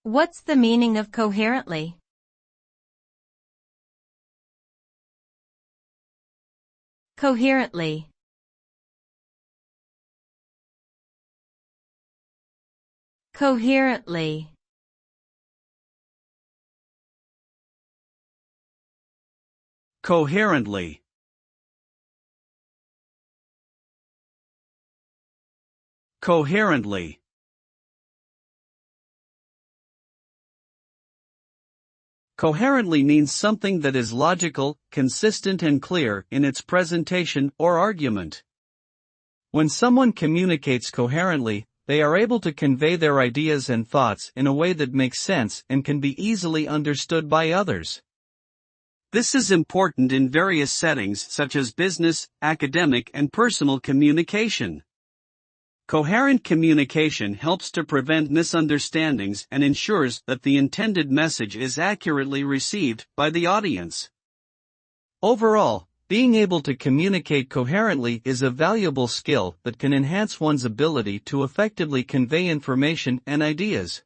What's the meaning of coherently? Coherently. Coherently. Coherently. Coherently. Coherently means something that is logical, consistent and clear in its presentation or argument. When someone communicates coherently, they are able to convey their ideas and thoughts in a way that makes sense and can be easily understood by others. This is important in various settings such as business, academic and personal communication. Coherent communication helps to prevent misunderstandings and ensures that the intended message is accurately received by the audience. Overall, being able to communicate coherently is a valuable skill that can enhance one's ability to effectively convey information and ideas.